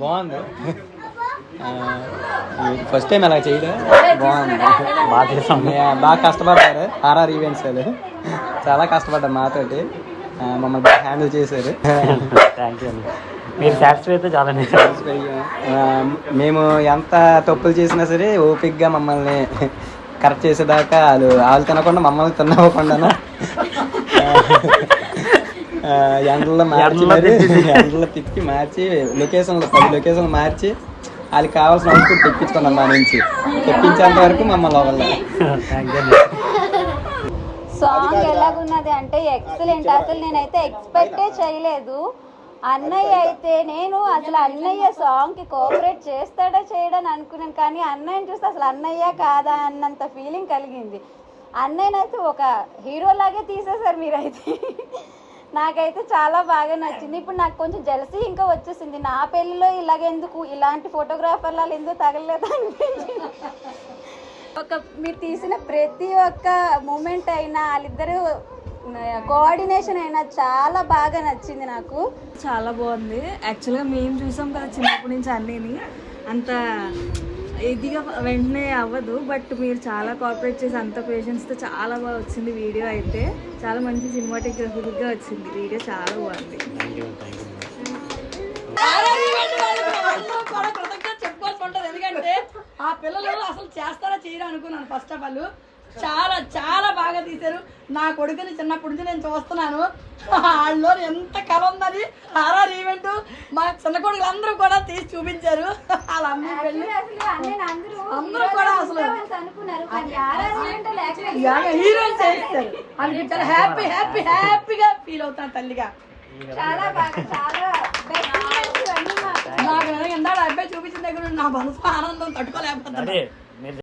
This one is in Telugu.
బాగుంది. ఫస్ట్ టైం అలా చేయడం బాగుంది. బాగా కష్టపడ్డారు. ఆర్ఆర్ ఈవెంట్స్ అది చాలా కష్టపడ్డారు మాతోటి, మమ్మల్ని బాగా హ్యాండిల్ చేశారు. థ్యాంక్ యూ అండి. మీరు సాటిస్ఫై అయితే చాలా. మేము ఎంత తప్పులు చేసినా సరే ఓపిక్గా మమ్మల్ని కరెక్ట్ చేసేదాకా వాళ్ళు తినకుండా మమ్మల్ని తినవ్వకుండా ఎండలో మార్చి ఎండలో తిప్పి మార్చి 10 లొకేషన్లు మార్చి వాళ్ళకి కావాల్సిన అవుట్పుట్ తెప్పించుకున్నాం. మా నుంచి తెప్పించేంత వరకు మమ్మల్ని అవ్వాలి. సాంగ్ ఎలాగున్నది అంటే ఎక్సలెంట్. అసలు నేనైతే ఎక్స్పెక్టే చేయలేదు. అన్నయ్య అయితే నేను అసలు అన్నయ్య సాంగ్కి కోఆపరేట్ చేస్తాడా చేయడని అనుకున్నాను, కానీ అన్నయ్యని చూస్తే అసలు అన్నయ్య కాదా అన్నంత ఫీలింగ్ కలిగింది. అన్నయ్యనైతే ఒక హీరోలాగే తీసేశారు మీరైతే. నాకైతే చాలా బాగా నచ్చింది. ఇప్పుడు నాకు కొంచెం జెలసీ ఇంకా వచ్చేసింది. నా పెళ్ళిలో ఇలాగెందుకు, ఇలాంటి ఫోటోగ్రాఫర్లు ఎందుకు తగలేదు అనిపించింది. మీరు తీసిన ప్రతి ఒక్క మూమెంట్ అయినా వాళ్ళిద్దరూ కోఆర్డినేషన్ అయినా చాలా బాగా నచ్చింది నాకు. చాలా బాగుంది. యాక్చువల్గా మేము చూసాం కదా చిన్నప్పటి నుంచి అన్నీని, అంత ఇదిగా వెంటనే అవ్వదు. బట్ మీరు చాలా కోఆపరేట్ చేసి అంత పేషెన్స్తో చాలా బాగా వచ్చింది వీడియో. అయితే చాలా మంచి సినిమాటోగ్రఫిక్గా వచ్చింది వీడియో, చాలా బాగుంది. చెప్పుకోవాల్సి ఉంటుంది, ఎందుకంటే ఆ పిల్లలు అసలు చేస్తారా చేయరా అనుకున్నాను. ఫస్ట్ ఆఫ్ ఆల్ చాలా చాలా బాగా తీశారు. నా కొడుకుని చిన్నప్పటి నుంచి నేను చూస్తున్నాను, వాళ్ళలో ఎంత కళ ఉందని. ఆర్ఆర్ ఈవెంట్ మా చిన్న కొడుకులు అందరూ కూడా తీసి చూపించారు. వాళ్ళందరూ అందరూ కూడా అసలు హీరోయిన్ చేస్తారు అనిపించారు. హ్యాపీ హ్యాపీ హ్యాపీగా ఫీల్ అవుతాను తల్లిగా. నాకు ఎందాడు అబ్బాయి చూపించిన దగ్గర నా మనసు ఆనందం తట్టుకోలేకపోతాను.